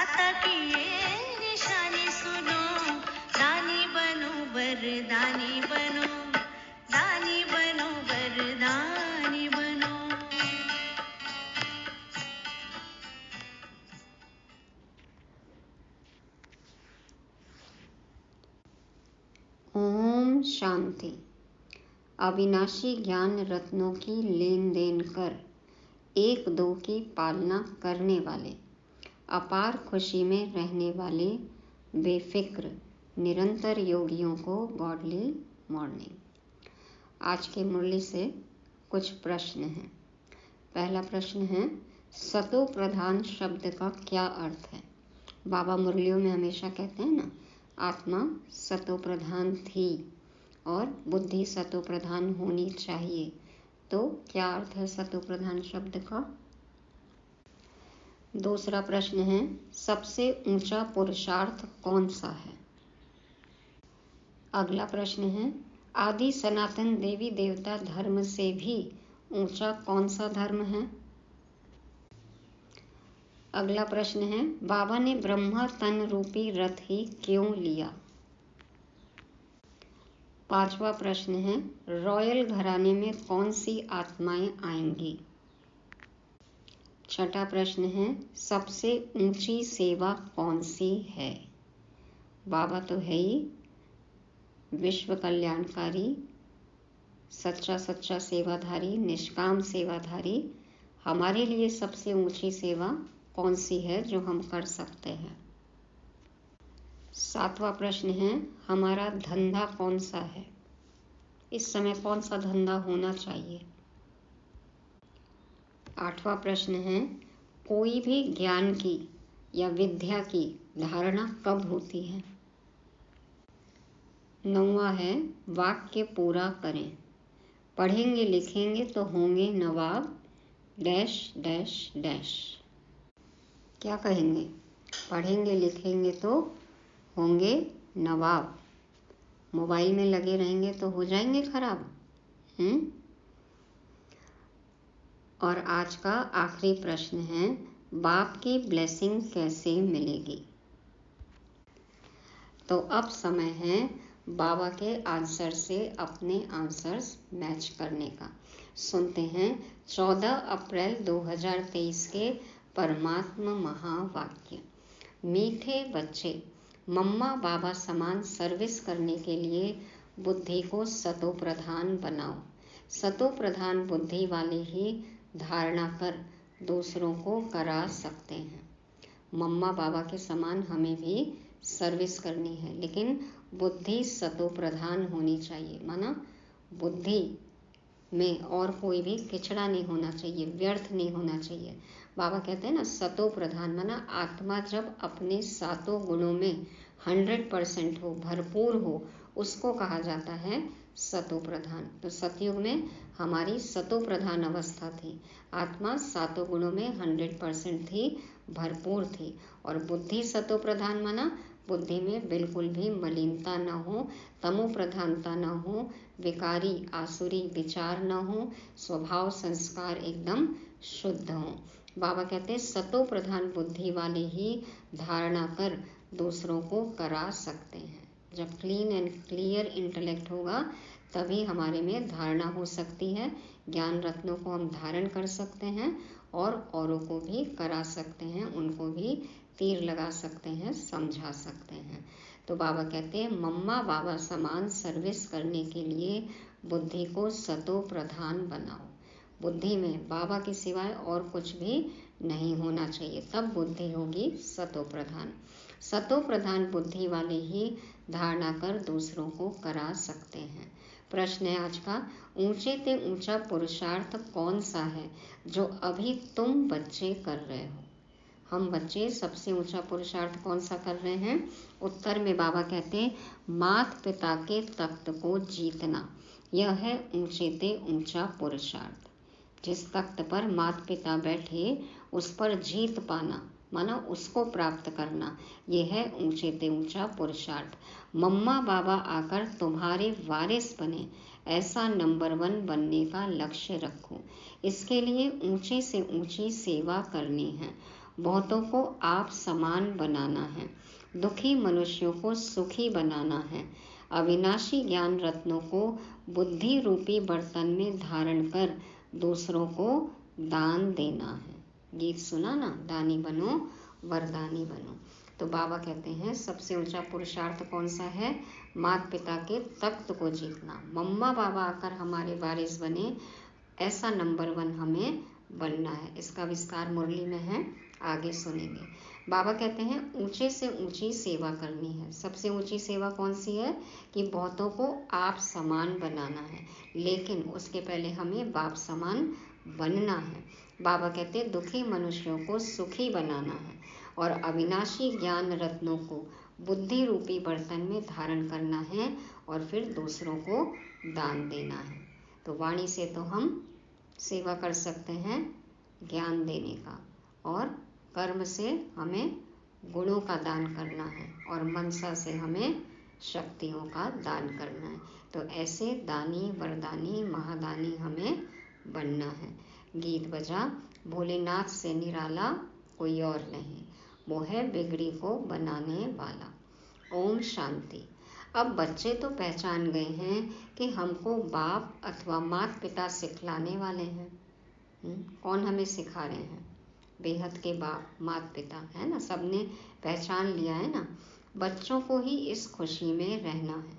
दाता की ये निशानी सुनो, दानी बनो वरदानी बनो, दानी बनो वरदानी बनो। ओम शांति। अविनाशी ज्ञान रत्नों की लेन देन कर एक दो की पालना करने वाले, अपार खुशी में रहने वाले बेफिक्र निरंतर योगियों को गॉडली मॉर्निंग। आज की मुरली से कुछ प्रश्न हैं। पहला प्रश्न है, सतो प्रधान शब्द का क्या अर्थ है? बाबा मुरलियों में हमेशा कहते हैं ना, आत्मा सतो प्रधान थी और बुद्धि सतो प्रधान होनी चाहिए। तो क्या अर्थ है सतो प्रधान शब्द का? दूसरा प्रश्न है, सबसे ऊंचा पुरुषार्थ कौन सा है? अगला प्रश्न है, आदि सनातन देवी देवता धर्म से भी ऊंचा कौन सा धर्म है? अगला प्रश्न है, बाबा ने ब्रह्मा तन रूपी रथ ही क्यों लिया? पांचवा प्रश्न है, रॉयल घराने में कौन सी आत्माएं आएंगी? छठा प्रश्न है, सबसे ऊंची सेवा कौन सी है? बाबा तो है ही विश्व कल्याणकारी, सच्चा सच्चा सेवाधारी, निष्काम सेवाधारी। हमारे लिए सबसे ऊंची सेवा कौन सी है जो हम कर सकते हैं? सातवां प्रश्न है, हमारा धंधा कौन सा है? इस समय कौन सा धंधा होना चाहिए? आठवां प्रश्न है, कोई भी ज्ञान की या विद्या की धारणा कब होती है? नौवां है, वाक्य पूरा करें। पढ़ेंगे लिखेंगे तो होंगे नवाब डैश डैश डैश। क्या कहेंगे? पढ़ेंगे लिखेंगे तो होंगे नवाब। मोबाइल में लगे रहेंगे तो हो जाएंगे खराब। और आज का आखिरी प्रश्न है, बाप की ब्लेसिंग कैसे मिलेगी? तो अब समय है बाबा के आंसर से अपने आंसर्स मैच करने का। सुनते हैं 14 अप्रैल 2023 के परमात्मा महावाक्य। मीठे बच्चे, मम्मा बाबा समान सर्विस करने के लिए बुद्धि को सतो प्रधान बनाओ। सतो प्रधान बुद्धि वाले ही धारणा कर दूसरों को करा सकते हैं। मम्मा बाबा के समान हमें भी सर्विस करनी है, लेकिन बुद्धि सतो प्रधान होनी चाहिए। माना बुद्धि में और कोई भी किचड़ा नहीं होना चाहिए, व्यर्थ नहीं होना चाहिए। बाबा कहते हैं ना सतो प्रधान, माना आत्मा जब अपने सातों गुणों में 100% हो, भरपूर हो, उसको कहा जाता है सतो प्रधान। तो सतयुग में हमारी सतो प्रधान अवस्था थी, आत्मा सातों गुणों में 100% थी, भरपूर थी। और बुद्धि सतो प्रधान माना बुद्धि में बिल्कुल भी मलिनता न हो, तमो प्रधानता न हो, विकारी आसुरी विचार न हो, स्वभाव संस्कार एकदम शुद्ध हो। बाबा कहते हैं सतो प्रधान बुद्धि वाले ही धारणा कर दूसरों को करा सकते हैं। जब क्लीन एंड क्लियर इंटेलेक्ट होगा तभी हमारे में धारणा हो सकती है। ज्ञान रत्नों को हम धारण कर सकते हैं और औरों को भी करा सकते हैं, उनको भी तीर लगा सकते हैं, समझा सकते हैं। तो बाबा कहते हैं मम्मा बाबा समान सर्विस करने के लिए बुद्धि को सतो प्रधान बनाओ। बुद्धि में बाबा के सिवाय और कुछ भी नहीं होना चाहिए, तब बुद्धि होगी सतो प्रधान। सतो प्रधान बुद्धि वाले ही धारणा कर दूसरों को करा सकते हैं। प्रश्न है आज का, ऊंचे से ऊंचा पुरुषार्थ कौन सा है जो अभी तुम बच्चे कर रहे हो? हम बच्चे सबसे ऊंचा पुरुषार्थ कौन सा कर रहे हैं? उत्तर में बाबा कहते हैं माता पिता के तख्त को जीतना, यह है ऊंचे से ऊंचा पुरुषार्थ। जिस तख्त पर माता पिता बैठे उस पर जीत पाना, माना उसको प्राप्त करना, यह है ऊंचे से ऊंचा पुरुषार्थ। मम्मा बाबा आकर तुम्हारे वारिस बने, ऐसा नंबर 1 बनने का लक्ष्य रखो। इसके लिए ऊंचे से ऊंची सेवा करनी है बहुतों को आप समान बनाना है, दुखी मनुष्यों को सुखी बनाना है, अविनाशी ज्ञान रत्नों को बुद्धि रूपी बर्तन में धारण कर दूसरों को दान देना है। गीत सुना ना, दानी बनो वरदानी बनो। तो बाबा कहते हैं सबसे ऊंचा पुरुषार्थ कौन सा है? माता पिता के तख्त को जीतना। मम्मा बाबा आकर हमारे वारिस बने, ऐसा नंबर 1 हमें बनना है। इसका विस्तार मुरली में है, आगे सुनेंगे। बाबा कहते हैं ऊंचे से ऊंची सेवा करनी है। सबसे ऊंची सेवा कौन सी है? कि बहुतों को आप समान बनाना है, लेकिन उसके पहले हमें बाप समान बनना है। बाबा कहते हैं दुखी मनुष्यों को सुखी बनाना है और अविनाशी ज्ञान रत्नों को बुद्धि रूपी बर्तन में धारण करना है और फिर दूसरों को दान देना है। तो वाणी से तो हम सेवा कर सकते हैं ज्ञान देने का, और कर्म से हमें गुणों का दान करना है, और मनसा से हमें शक्तियों का दान करना है। तो ऐसे दानी वरदानी महादानी हमें बनना है। गीत बजा, भोलेनाथ से निराला कोई और नहीं, वो है बिगड़ी को बनाने वाला। ओम शांति। अब बच्चे तो पहचान गए हैं कि हमको बाप अथवा माता पिता सिखलाने वाले हैं। कौन हमें सिखा रहे हैं? बेहद के बाप माता पिता, है ना। सबने पहचान लिया है ना। बच्चों को ही इस खुशी में रहना है।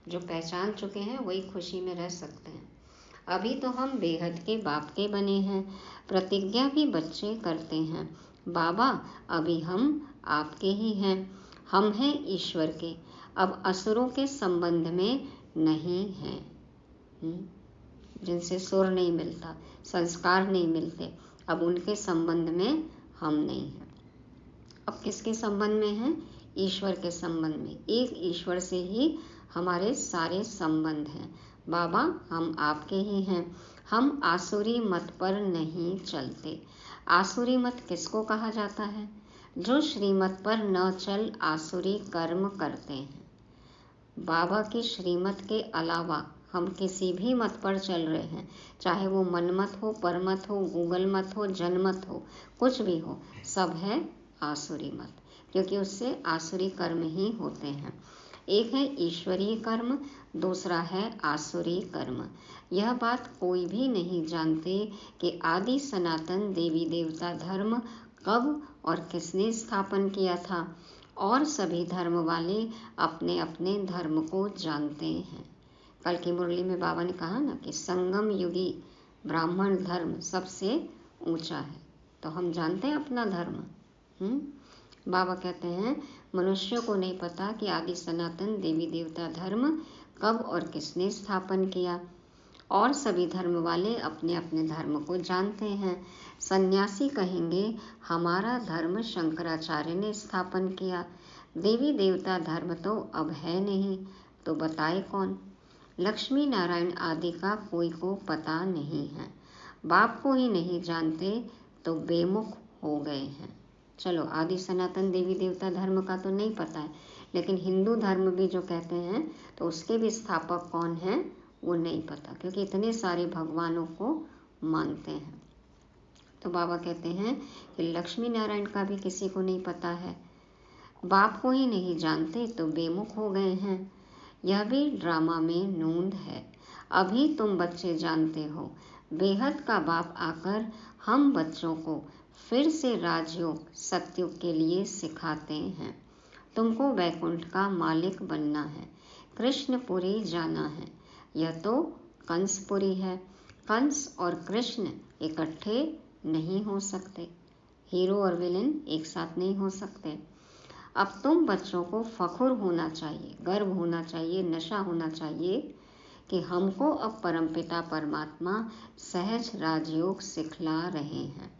जो पहचान चुके हैं वही खुशी में रह सकते हैं। अभी तो हम बेहद के बाप के बने हैं, प्रतिज्ञा भी बच्चे करते हैं। बाबा अभी हम आपके ही हैं, हम हैं ईश्वर के, अब असुरों के संबंध में नहीं हैं। जिनसे सुर नहीं मिलता, संस्कार नहीं मिलते, अब उनके संबंध में हम नहीं हैं। अब किसके संबंध में हैं? ईश्वर के संबंध में। एक ईश्वर से ही हमारे सारे संबंध हैं। बाबा हम आपके ही हैं, हम आसुरी मत पर नहीं चलते। आसुरी मत किसको कहा जाता है? जो श्रीमत पर न चल आसुरी कर्म करते हैं। बाबा की श्रीमत के अलावा हम किसी भी मत पर चल रहे हैं, चाहे वो मनमत हो, परमत हो, गूगल मत हो, जनमत हो, कुछ भी हो, सब है आसुरी मत, क्योंकि उससे आसुरी कर्म ही होते हैं। एक है ईश्वरीय कर्म, दूसरा है आसुरी कर्म। यह बात कोई भी नहीं जानते कि आदि सनातन देवी देवता धर्म कब और किसने स्थापन किया था, और सभी धर्म वाले अपने अपने धर्म को जानते हैं। कल की मुरली में बाबा ने कहा ना कि संगम युगी ब्राह्मण धर्म सबसे ऊंचा है। तो हम जानते हैं अपना धर्म। बाबा कहते हैं मनुष्यों को नहीं पता कि आदि सनातन देवी देवता धर्म कब और किसने स्थापन किया, और सभी धर्म वाले अपने अपने धर्म को जानते हैं। सन्यासी कहेंगे हमारा धर्म शंकराचार्य ने स्थापन किया, देवी देवता धर्म तो अब है नहीं, तो बताए कौन? लक्ष्मी नारायण आदि का कोई को पता नहीं है। बाप को ही नहीं जानते तो बेमुख हो गए हैं। चलो आदि सनातन देवी देवता धर्म का तो नहीं पता है, लेकिन हिंदू धर्म भी जो कहते हैं तो उसके भी स्थापक कौन हैं वो नहीं पता, क्योंकि इतने सारे भगवानों को मानते हैं। तो बाबा कहते हैं कि लक्ष्मी नारायण का भी किसी को नहीं पता है, बाप को ही नहीं जानते तो बेमुख हो गए हैं। यह भी ड्रामा में नूंद है। अभी तुम बच्चे जानते हो, बेहद का बाप आकर हम बच्चों को फिर से राजयोग सतयुग के लिए सिखाते हैं। तुमको वैकुंठ का मालिक बनना है, कृष्णपुरी जाना है। यह तो कंसपुरी है। कंस और कृष्ण इकट्ठे नहीं हो सकते, हीरो और विलेन एक साथ नहीं हो सकते। अब तुम बच्चों को फख्र होना चाहिए, गर्व होना चाहिए, नशा होना चाहिए कि हमको अब परमपिता परमात्मा सहज राजयोग सिखला रहे हैं।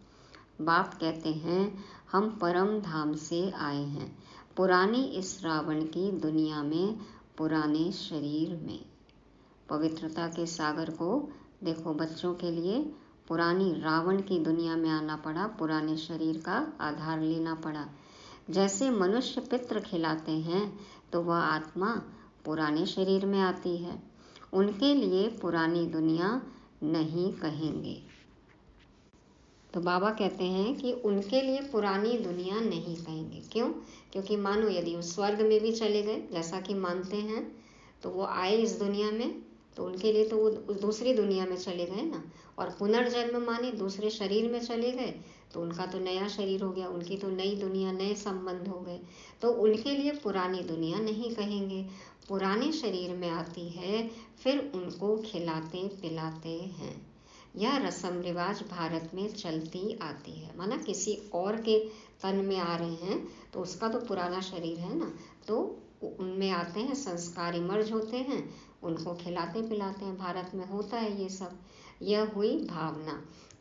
बाप कहते हैं हम परम धाम से आए हैं, पुरानी इस रावण की दुनिया में, पुराने शरीर में। पवित्रता के सागर को देखो, बच्चों के लिए पुरानी रावण की दुनिया में आना पड़ा, पुराने शरीर का आधार लेना पड़ा। जैसे मनुष्य पितृ खिलाते हैं तो वह आत्मा पुराने शरीर में आती है, उनके लिए पुरानी दुनिया नहीं कहेंगे। तो तो बाबा कहते हैं कि उनके लिए पुरानी दुनिया नहीं कहेंगे। क्यों? क्योंकि मानो यदि वो स्वर्ग में भी चले गए जैसा कि मानते हैं, तो वो आए इस दुनिया में, तो उनके लिए तो वो उस दूसरी दुनिया में चले गए ना। और पुनर्जन्म माने दूसरे शरीर में चले गए, तो उनका तो नया शरीर हो गया, उनकी तो नई दुनिया, नए संबंध हो गए। तो उनके लिए पुरानी दुनिया नहीं कहेंगे। पुराने शरीर में आती है, फिर उनको खिलाते पिलाते हैं। यह रस्म रिवाज भारत में चलती आती है। माना किसी और के तन में आ रहे हैं तो उसका तो पुराना शरीर है ना, तो उनमें आते हैं, संस्कार इमर्ज होते हैं, उनको खिलाते पिलाते हैं। भारत में होता है ये सब। यह हुई भावना।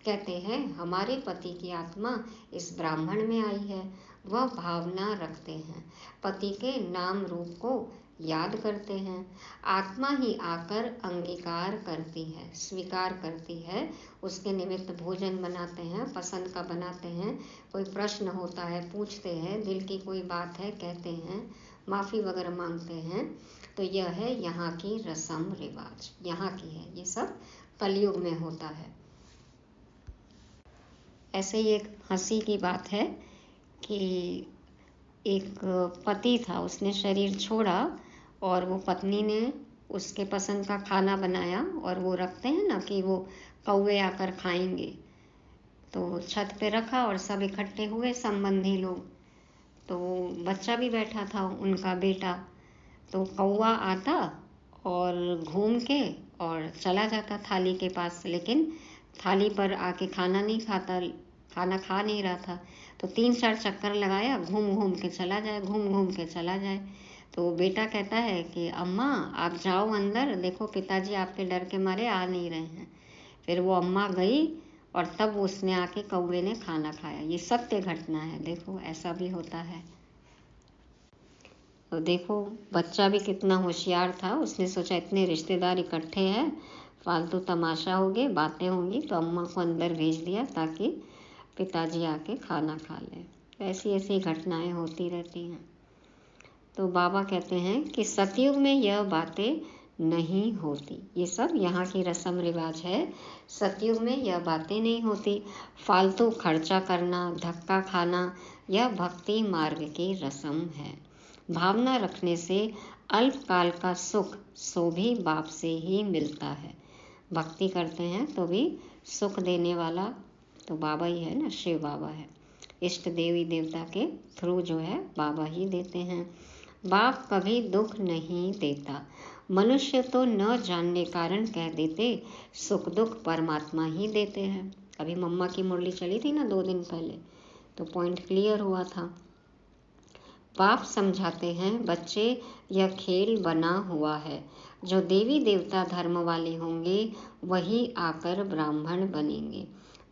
कहते हैं हमारे पति की आत्मा इस ब्राह्मण में आई है। वह भावना रखते हैं, पति के नाम रूप को याद करते हैं। आत्मा ही आकर अंगीकार करती है, स्वीकार करती है। उसके निमित्त भोजन बनाते हैं, पसंद का बनाते हैं। कोई प्रश्न होता है पूछते हैं, दिल की कोई बात है कहते हैं, माफ़ी वगैरह मांगते हैं। तो यह है यहाँ की रस्म रिवाज, यहाँ की है। ये सब कलयुग में होता है। ऐसे ही एक हंसी की बात है कि एक पति था, उसने शरीर छोड़ा और वो पत्नी ने उसके पसंद का खाना बनाया, और वो रखते हैं ना कि वो कौवे आकर खाएंगे, तो छत पे रखा और सब इकट्ठे हुए संबंधी लोग। तो बच्चा भी बैठा था, उनका बेटा। तो कौवा आता और घूम के और चला जाता थाली के पास, लेकिन थाली पर आके खाना नहीं खाता, खाना खा नहीं रहा था। तो 3-4 चक्कर लगाया, घूम घूम के चला जाए, घूम घूम के चला जाए। तो बेटा कहता है कि अम्मा आप जाओ अंदर, देखो पिताजी आपके डर के मारे आ नहीं रहे हैं। फिर वो अम्मा गई और तब उसने आके कौवे ने खाना खाया। ये सत्य घटना है। देखो ऐसा भी होता है। तो देखो बच्चा भी कितना होशियार था, उसने सोचा इतने रिश्तेदार इकट्ठे हैं, फालतू तमाशा होगे, बातें होंगी, तो अम्मा को अंदर भेज दिया ताकि पिताजी आके खाना खा लें। ऐसी ऐसी घटनाएं होती रहती हैं। तो बाबा कहते हैं कि सतयुग में यह बातें नहीं होती। ये सब यहाँ की रस्म रिवाज है। सतयुग में यह बातें नहीं होती। फालतू खर्चा करना, धक्का खाना, यह भक्ति मार्ग की रस्म है। भावना रखने से अल्पकाल का सुख सो भी बाप से ही मिलता है। भक्ति करते हैं तो भी सुख देने वाला तो बाबा ही है ना, शिव बाबा है। इष्ट देवी देवता के थ्रू जो है बाबा ही देते हैं। बाप कभी दुख नहीं देता। मनुष्य तो न जानने कारण कह देते सुख दुख परमात्मा ही देते हैं। अभी मम्मा की मुरली चली थी ना 2 दिन पहले, तो पॉइंट क्लियर हुआ था। बाप समझाते हैं बच्चे यह खेल बना हुआ है। जो देवी देवता धर्म वाले होंगे वही आकर ब्राह्मण बनेंगे।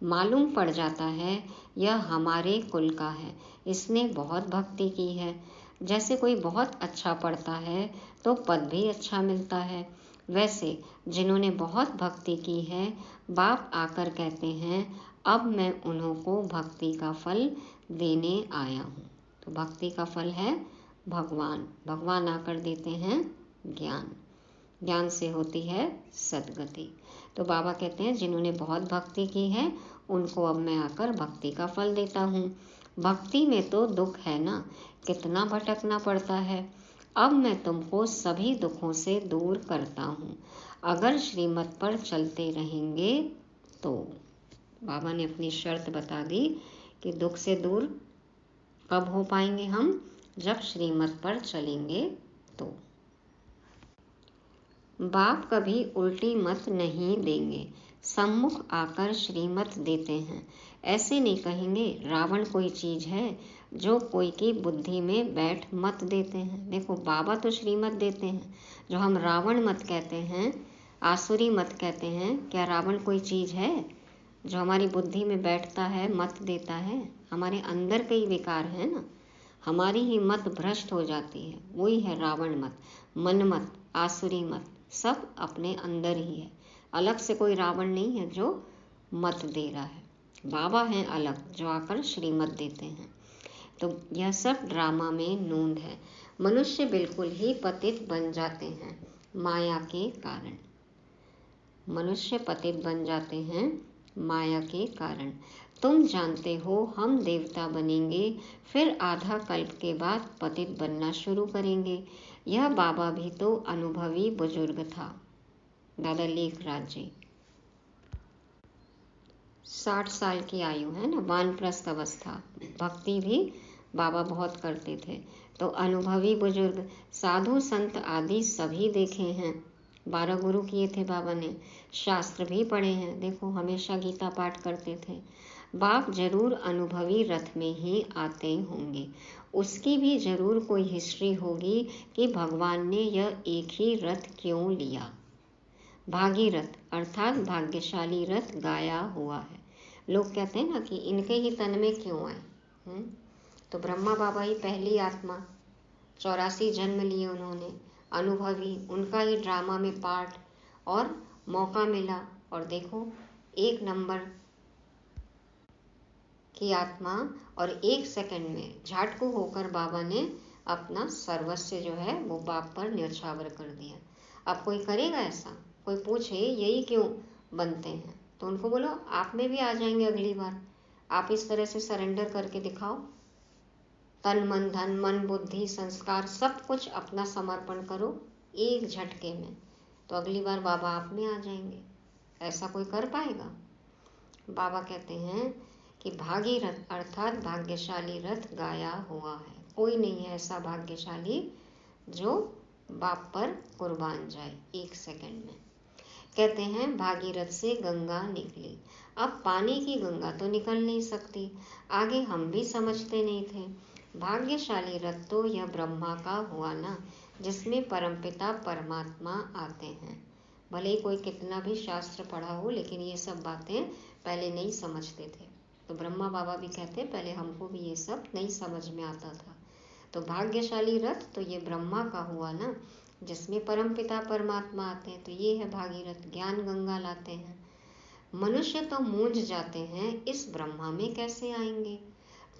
मालूम पड़ जाता है यह हमारे कुल का है, इसने बहुत भक्ति की है। जैसे कोई बहुत अच्छा पढ़ता है तो पद भी अच्छा मिलता है, वैसे जिन्होंने बहुत भक्ति की है बाप आकर कहते हैं अब मैं उन्हों को भक्ति का फल देने आया हूँ। तो भक्ति का फल है भगवान। भगवान आकर देते हैं ज्ञान, ज्ञान से होती है सद्गति। तो बाबा कहते हैं जिन्होंने बहुत भक्ति की है उनको अब मैं आकर भक्ति का फल देता हूँ। भक्ति में तो दुख है ना, कितना भटकना पड़ता है। अब मैं तुमको सभी दुखों से दूर करता हूँ, अगर श्रीमत पर चलते रहेंगे तो। बाबा ने अपनी शर्त बता दी कि दुख से दूर कब हो पाएंगे हम, जब श्रीमत पर चलेंगे तो। बाप कभी उल्टी मत नहीं देंगे, सम्मुख आकर श्रीमत देते हैं। ऐसे नहीं कहेंगे रावण कोई चीज़ है जो कोई की बुद्धि में बैठ मत देते हैं। देखो बाबा तो श्रीमत देते हैं। जो हम रावण मत कहते हैं, आसुरी मत कहते हैं, क्या रावण कोई चीज़ है जो हमारी बुद्धि में बैठता है, मत देता है? हमारे अंदर कई विकार है ना, हमारी ही मत भ्रष्ट हो जाती है, वही है रावण मत, मन मत, आसुरी मत, सब अपने अंदर ही है। अलग से कोई रावण नहीं है जो मत दे रहा है। बाबा हैं अलग जो आकर श्रीमत देते हैं। तो यह सब ड्रामा में नूंद है। मनुष्य बिल्कुल ही पतित बन जाते हैं माया के कारण। मनुष्य पतित बन जाते हैं माया के कारण। तुम जानते हो हम देवता बनेंगे, फिर आधा कल्प के बाद पतित बनना शुरू करेंगे। यह बाबा भी तो अनुभवी बुजुर्ग था। दादा लेखराज जी 60 साल की आयु है ना, वानप्रस्थ अवस्था। भक्ति भी बाबा बहुत करते थे। तो अनुभवी बुजुर्ग, साधु संत आदि सभी देखे हैं। 12 गुरु किए थे बाबा ने, शास्त्र भी पढ़े हैं। देखो हमेशा गीता पाठ करते थे। बाप जरूर अनुभवी रथ में ही आते होंगे। उसकी भी जरूर कोई हिस्ट्री होगी कि भगवान ने यह एक ही रथ क्यों लिया। भागीरथ अर्थात भाग्यशाली रथ गाया हुआ है। लोग कहते हैं ना कि इनके ही तन में क्यों आए। तो ब्रह्मा बाबा ही पहली आत्मा, 84 जन्म लिए उन्होंने, अनुभवी, उनका ही ड्रामा में पार्ट और मौका मिला। और देखो 1 नंबर की आत्मा और 1 सेकंड में झाटकू होकर बाबा ने अपना सर्वस्व जो है वो बाप पर न्यौछावर कर दिया। अब कोई करेगा ऐसा? कोई पूछे यही क्यों बनते हैं, तो उनको बोलो आप में भी आ जाएंगे अगली बार। आप इस तरह से सरेंडर करके दिखाओ, तन मन धन मन बुद्धि संस्कार सब कुछ अपना समर्पण करो एक झटके में, तो अगली बार बाबा आप में आ जाएंगे। ऐसा कोई कर पाएगा? बाबा कहते हैं कि भागीरथ अर्थात भाग्यशाली रथ गाया हुआ है। कोई नहीं है ऐसा भाग्यशाली जो बाप पर कुर्बान जाए 1 सेकंड में। कहते हैं भागीरथ से गंगा निकली। अब पानी की गंगा तो निकल नहीं सकती, आगे हम भी समझते नहीं थे। भाग्यशाली रथ तो यह ब्रह्मा का हुआ ना, जिसमें परमपिता परमात्मा आते हैं। भले ही कोई कितना भी शास्त्र पढ़ा हो, लेकिन ये सब बातें पहले नहीं समझते थे। तो ब्रह्मा बाबा भी कहते हैं पहले हमको भी ये सब नहीं समझ में आता था। तो भाग्यशाली रथ तो ये ब्रह्मा का हुआ ना, जिसमें परमपिता परमात्मा आते हैं। तो ये है भागीरथ, ज्ञान गंगा लाते हैं। मनुष्य तो मूंझ जाते हैं, इस ब्रह्मा में कैसे आएंगे।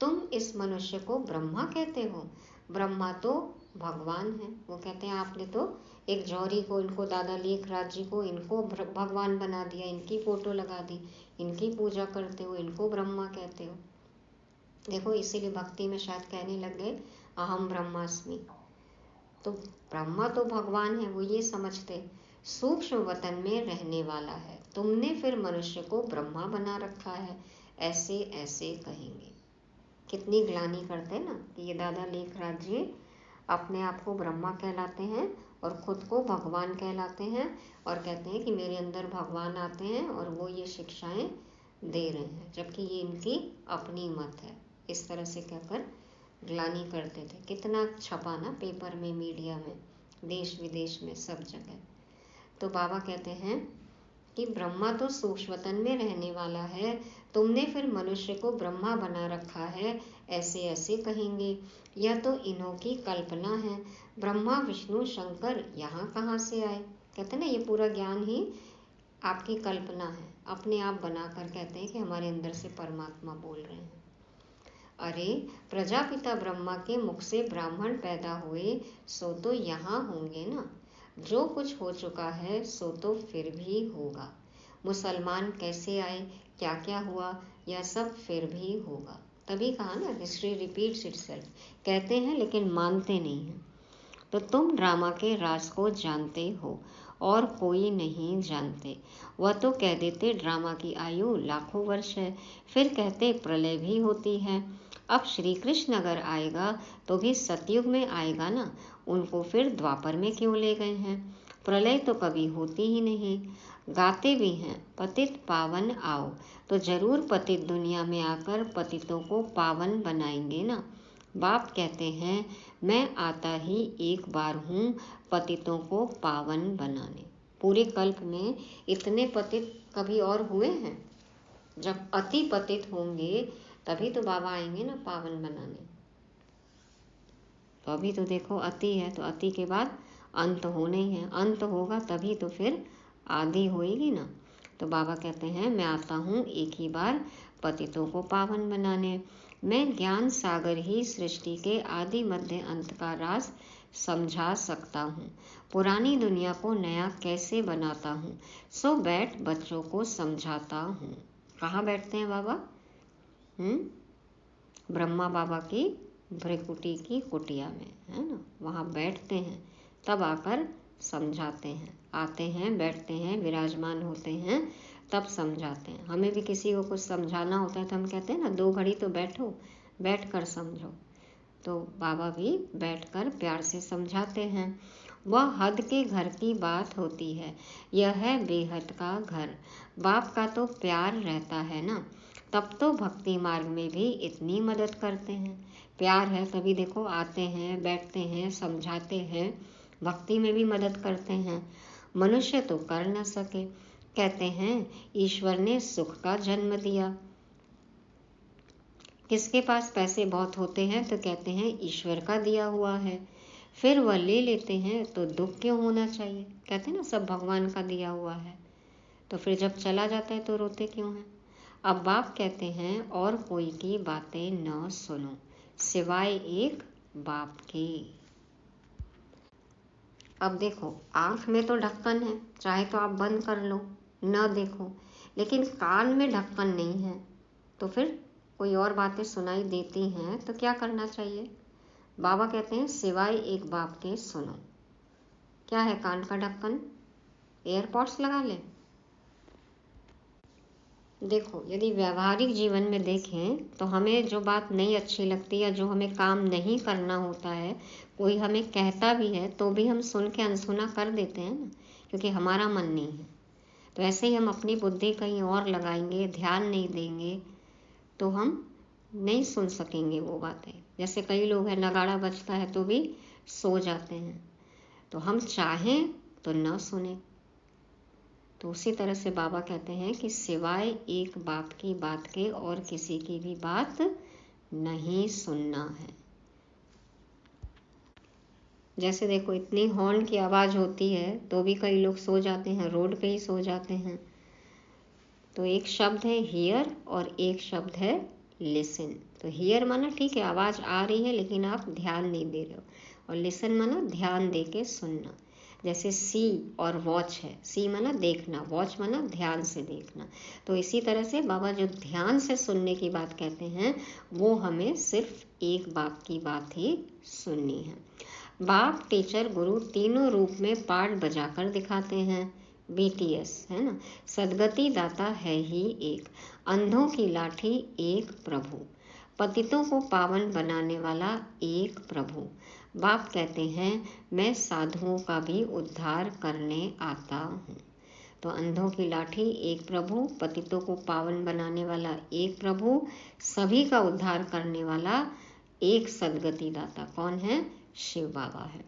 तुम इस मनुष्य को ब्रह्मा कहते हो, ब्रह्मा तो भगवान है। वो कहते हैं आपने तो एक जौहरी को, इनको दादा लेखराज जी को, इनको भगवान बना दिया, इनकी फोटो लगा दी, इनकी पूजा करते हो, इनको ब्रह्मा कहते हो। देखो इसीलिए भक्ति में शायद कहने लग गए अहम ब्रह्मास्मि। तो ब्रह्मा तो भगवान है, वो ये समझते सूक्ष्म वतन में रहने वाला है। तुमने फिर मनुष्य को ब्रह्मा बना रखा है, ऐसे ऐसे कहेंगे। कितनी ग्लानि करते ना कि ये दादा लेखराज जी अपने आप को ब्रह्मा कहलाते हैं और खुद को भगवान कहलाते हैं, और कहते हैं कि मेरे अंदर भगवान आते हैं और वो ये शिक्षाएं दे रहे हैं, जबकि ये इनकी अपनी मत है। इस तरह से कहकर ग्लानि करते थे। कितना छपा ना पेपर में, मीडिया में, देश विदेश में, सब जगह। तो बाबा कहते हैं कि ब्रह्मा तो सूक्ष्म वतन में रहने वाला है, तुमने फिर मनुष्य को ब्रह्मा बना रखा है, ऐसे ऐसे कहेंगे। यह तो इन्हों की कल्पना है, ब्रह्मा विष्णु शंकर यहाँ कहाँ से आए। कहते ना ये पूरा ज्ञान ही आपकी कल्पना है, अपने आप बनाकर कहते हैं कि हमारे अंदर से परमात्मा बोल रहे हैं। अरे प्रजापिता ब्रह्मा के मुख से ब्राह्मण पैदा हुए, सो तो यहाँ होंगे ना। जो कुछ हो चुका है सो तो फिर भी होगा। मुसलमान कैसे आए, क्या क्या हुआ, यह सब फिर भी होगा। तभी कहा ना हिस्ट्री रिपीट्स इटसेल्फ। कहते हैं लेकिन मानते नहीं हैं। तो तुम ड्रामा के राज को जानते हो और कोई नहीं जानते। वह तो कह देते ड्रामा की आयु लाखों वर्ष है, फिर कहते प्रलय भी होती है। अब श्री कृष्ण अगर आएगा तो भी सतयुग में आएगा ना, उनको फिर द्वापर में क्यों ले गए हैं। प्रलय तो कभी होती ही नहीं। गाते भी हैं पतित पावन आओ, तो जरूर पतित दुनिया में आकर पतितों को पावन बनाएंगे ना। बाप कहते हैं मैं आता ही एक बार हूँ पतितों को पावन बनाने। पूरे कल्प में इतने पतित कभी और हुए हैं? जब अति पतित होंगे तभी तो बाबा आएंगे ना पावन बनाने। तो अभी तो देखो अति है, तो अति के बाद अंत होने ही है, अंत होगा तभी तो फिर आदि होएगी ना। तो बाबा कहते हैं मैं आता हूँ एक ही बार पतितों को पावन बनाने। मैं ज्ञान सागर ही सृष्टि के आदि मध्य अंत का राज समझा सकता हूँ। पुरानी दुनिया को नया कैसे बनाता हूँ, सो बैठ बच्चों को समझाता हूँ। कहाँ बैठते हैं बाबा? ब्रह्मा बाबा की भृकुटी की कुटिया में, है ना, वहाँ बैठते हैं, तब आकर समझाते हैं, आते हैं, बैठते हैं, विराजमान होते हैं, तब समझाते हैं। हमें भी किसी को कुछ समझाना होता है तो हम कहते हैं ना, 2 घड़ी तो बैठो, बैठ कर समझो। तो बाबा भी बैठकर प्यार से समझाते हैं। वह हद के घर की बात होती है, यह है बेहद का घर। बाप का तो प्यार रहता है ना, तब तो भक्ति मार्ग में भी इतनी मदद करते हैं। प्यार है तभी देखो आते हैं, बैठते हैं, समझाते हैं, भक्ति में भी मदद करते हैं। मनुष्य तो कर न सके। कहते हैं ईश्वर ने सुख का जन्म दिया। किसके पास पैसे बहुत होते हैं तो कहते हैं ईश्वर का दिया हुआ है। फिर वह ले लेते हैं तो दुख क्यों होना चाहिए। कहते हैं ना सब भगवान का दिया हुआ है, तो फिर जब चला जाता है तो रोते क्यों हैं। अब बाप कहते हैं और कोई की बातें न सुनो सिवाय एक बाप की। अब देखो आँख में तो ढक्कन है, चाहे तो आप बंद कर लो, न देखो, लेकिन कान में ढक्कन नहीं है, तो फिर कोई और बातें सुनाई देती हैं तो क्या करना चाहिए। बाबा कहते हैं सिवाय एक बाप के सुनो। क्या है कान का ढक्कन? एयरपॉड्स लगा लें। देखो यदि व्यवहारिक जीवन में देखें तो हमें जो बात नहीं अच्छी लगती या जो हमें काम नहीं करना होता है, कोई हमें कहता भी है तो भी हम सुन के अनसुना कर देते हैं ना, क्योंकि हमारा मन नहीं है। तो ऐसे ही हम अपनी बुद्धि कहीं और लगाएंगे, ध्यान नहीं देंगे, तो हम नहीं सुन सकेंगे वो बातें। जैसे कई लोग हैं नगाड़ा बजता है तो भी सो जाते हैं, तो हम चाहें तो न सुने। तो उसी तरह से बाबा कहते हैं कि सिवाय एक बाप की बात के और किसी की भी बात नहीं सुनना है। जैसे देखो इतनी हॉर्न की आवाज़ होती है तो भी कई लोग सो जाते हैं, रोड पे ही सो जाते हैं। तो एक शब्द है हियर और एक शब्द है लिसन। तो हियर माना ठीक है आवाज़ आ रही है लेकिन आप ध्यान नहीं दे रहे हो, और लिसन माना ध्यान दे के सुनना। जैसे सी और वॉच है, सी माना देखना, वॉच माना ध्यान से देखना। तो इसी तरह से बाबा जो ध्यान से सुनने की बात कहते हैं वो हमें सिर्फ एक बाप की बात ही सुननी है। बाप टीचर गुरु तीनों रूप में पाठ बजाकर दिखाते हैं। BTS है ना, सदगति दाता है ही एक, अंधों की लाठी एक प्रभु, पतितों को पावन बनाने वाला एक प्रभु। बाप कहते हैं मैं साधुओं का भी उद्धार करने आता हूँ। तो अंधों की लाठी एक प्रभु, पतितों को पावन बनाने वाला एक प्रभु, सभी का उद्धार करने वाला एक सदगति दाता कौन है? शिव बाबा है।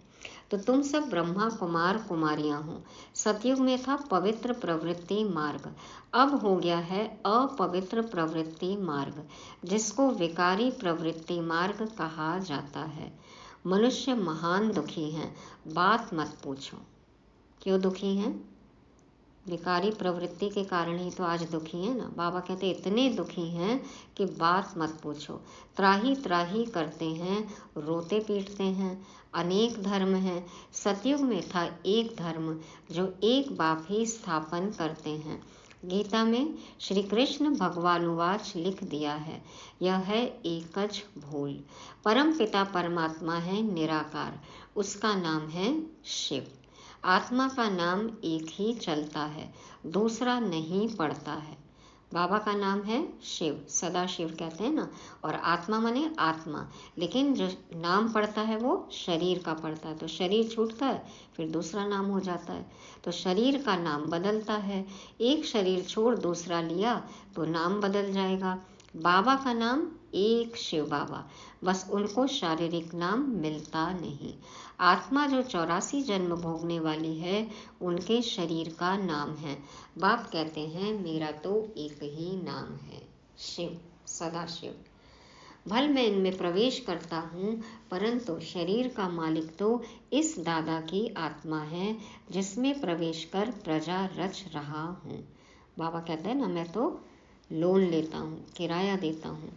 तो तुम सब ब्रह्मा कुमार कुमारियां हो। सतयुग में था पवित्र प्रवृत्ति मार्ग, अब हो गया है अपवित्र प्रवृत्ति मार्ग, जिसको विकारी प्रवृत्ति मार्ग कहा जाता है। मनुष्य महान दुखी हैं, बात मत पूछो। क्यों दुखी हैं? विकारी प्रवृत्ति के कारण ही तो आज दुखी है ना। बाबा कहते इतने दुखी हैं कि बात मत पूछो। त्राही त्राही करते हैं, रोते पीटते हैं। अनेक धर्म हैं, सतयुग में था एक धर्म, जो एक बाप ही स्थापन करते हैं। गीता में श्री कृष्ण भगवानुवाच लिख दिया है, यह है एकज भूल। परम पिता परमात्मा है निराकार, उसका नाम है शिव। आत्मा का नाम एक ही चलता है, दूसरा नहीं पड़ता है। बाबा का नाम है शिव, सदा शिव कहते हैं ना, और आत्मा माने आत्मा, लेकिन जो नाम पड़ता है वो शरीर का पड़ता है। तो शरीर छूटता है फिर दूसरा नाम हो जाता है, तो शरीर का नाम बदलता है। एक शरीर छोड़ दूसरा लिया तो नाम बदल जाएगा। बाबा का नाम एक शिव बाबा, बस उनको शारीरिक नाम मिलता नहीं। आत्मा जो 84 जन्म भोगने वाली है उनके शरीर का नाम है। बाप कहते हैं मेरा तो एक ही नाम है, शिव, सदा शिव। भल मैं इनमें प्रवेश करता हूँ, परंतु शरीर का मालिक तो इस दादा की आत्मा है जिसमें प्रवेश कर प्रजा रच रहा हूँ। बाबा कहते हैं ना मैं तो लोन लेता हूँ, किराया देता हूँ।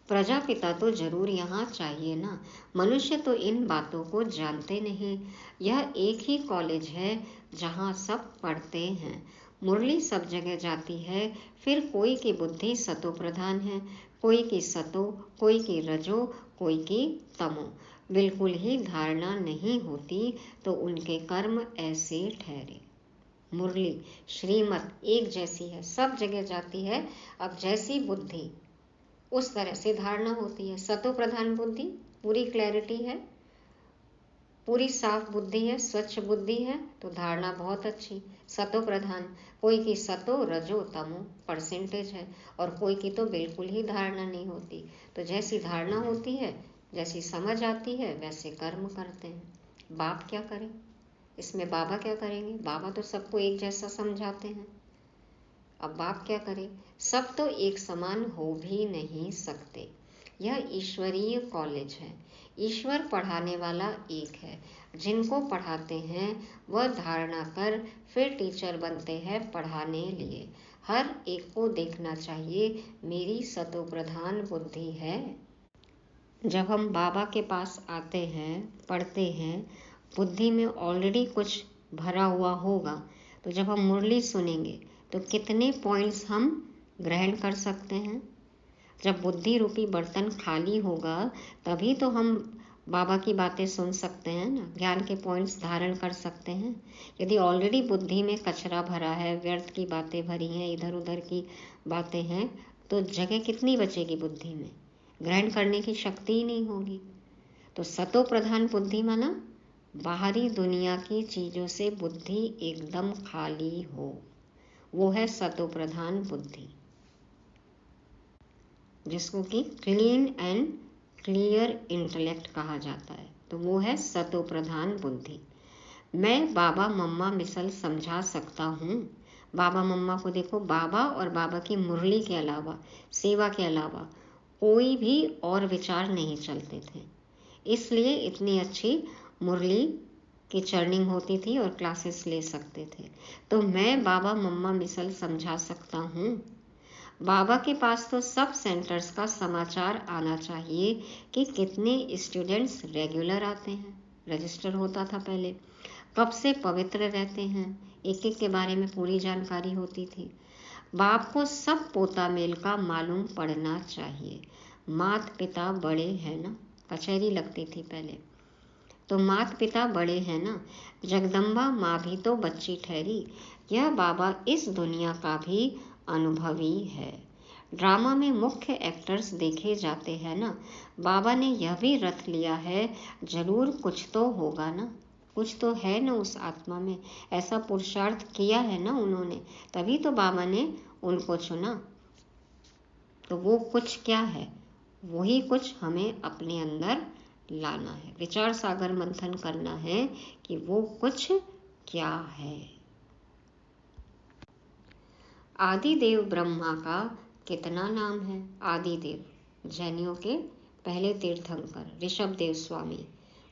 प्रजापिता तो जरूर यहाँ चाहिए ना। मनुष्य तो इन बातों को जानते नहीं। यह एक ही कॉलेज है जहाँ सब पढ़ते हैं। मुरली सब जगह जाती है, फिर कोई की बुद्धि सतो प्रधान है, कोई की सतो, कोई की रजो, कोई की तमो। बिल्कुल ही धारणा नहीं होती तो उनके कर्म ऐसे ठहरे। मुरली श्रीमत एक जैसी है, सब जगह जाती है। अब जैसी बुद्धि उस तरह से धारणा होती है। सतो प्रधान बुद्धि, पूरी क्लैरिटी है, पूरी साफ बुद्धि है, स्वच्छ बुद्धि है, तो धारणा बहुत अच्छी। सतो प्रधान, कोई की सतो रजो तमो परसेंटेज है, और कोई की तो बिल्कुल ही धारणा नहीं होती। तो जैसी धारणा होती है, जैसी समझ आती है, वैसे कर्म करते हैं। बाप क्या करें इसमें? बाबा क्या करेंगे? बाबा तो सबको एक जैसा समझाते हैं। अब बाप क्या करें? सब तो एक समान हो भी नहीं सकते। यह ईश्वरीय कॉलेज है, ईश्वर पढ़ाने वाला एक है। जिनको पढ़ाते हैं वह धारणा कर फिर टीचर बनते हैं पढ़ाने लिए। हर एक को देखना चाहिए मेरी सतो प्रधान बुद्धि है। जब हम बाबा के पास आते हैं, पढ़ते हैं, बुद्धि में ऑलरेडी कुछ भरा हुआ होगा, तो जब हम मुरली सुनेंगे तो कितने पॉइंट्स हम ग्रहण कर सकते हैं। जब बुद्धि रूपी बर्तन खाली होगा तभी तो हम बाबा की बातें सुन सकते हैं ना, ज्ञान के पॉइंट्स धारण कर सकते हैं। यदि ऑलरेडी बुद्धि में कचरा भरा है, व्यर्थ की बातें भरी हैं, इधर उधर की बातें हैं, तो जगह कितनी बचेगी बुद्धि में? ग्रहण करने की शक्ति ही नहीं होगी। तो सतो प्रधान बुद्धि माना बाहरी दुनिया की चीज़ों से बुद्धि एकदम खाली हो, वो है सतो प्रधान बुद्धि, जिसको कि क्लीन एंड क्लियर इंटेलेक्ट कहा जाता है। तो वो है सतो प्रधान बुद्धि। मैं बाबा मम्मा मिसल समझा सकता हूँ। बाबा मम्मा को देखो, बाबा और बाबा की मुरली के अलावा, सेवा के अलावा कोई भी और विचार नहीं चलते थे, इसलिए इतनी अच्छी मुरली की चर्निंग होती थी और क्लासेस ले सकते थे। तो मैं बाबा मम्मा मिसल समझा सकता हूँ। बाबा के पास तो सब सेंटर्स का समाचार आना चाहिए कि कितने स्टूडेंट्स रेगुलर आते हैं, रजिस्टर होता था पहले, कब से पवित्र रहते हैं, एक एक के बारे में पूरी जानकारी होती थी। बाप को सब पोता मेल का मालूम पड़ना चाहिए। मात पिता बड़े हैं ना, कचहरी लगती थी पहले, तो मात पिता बड़े हैं ना, जगदम्बा माँ भी तो बच्ची ठहरी। यह बाबा इस दुनिया का भी अनुभवी है। ड्रामा में मुख्य एक्टर्स देखे जाते हैं ना, बाबा ने यह भी रथ लिया है, जरूर कुछ तो होगा ना, कुछ तो है ना उस आत्मा में, ऐसा पुरुषार्थ किया है ना उन्होंने, तभी तो बाबा ने उनको चुना। तो वो कुछ क्या है? वही कुछ हमें अपने अंदर लाना है, विचार सागर मंथन करना है कि वो कुछ क्या है। आदिदेव ब्रह्मा का कितना नाम है? आदिदेव जैनियों के पहले तीर्थंकर ऋषभदेव स्वामी,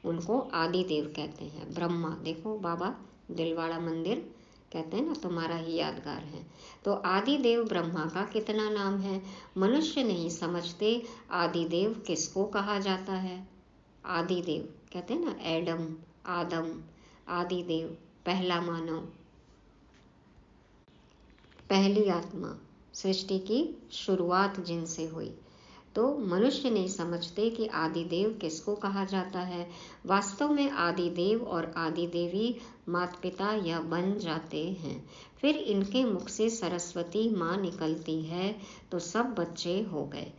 उनको आदिदेव कहते हैं। ब्रह्मा देखो, बाबा दिलवाड़ा मंदिर कहते हैं ना, तुम्हारा ही यादगार है। तो आदिदेव ब्रह्मा का कितना नाम है? मनुष्य नहीं समझते आदिदेव किसको कहा जाता है। आदिदेव कहते हैं ना, एडम, आदम, आदिदेव, पहला मानव, पहली आत्मा, सृष्टि की शुरुआत जिनसे हुई। तो मनुष्य नहीं समझते कि आदिदेव किसको कहा जाता है। वास्तव में आदिदेव और आदिदेवी माता पिता यह बन जाते हैं, फिर इनके मुख से सरस्वती माँ निकलती है, तो सब बच्चे हो गए।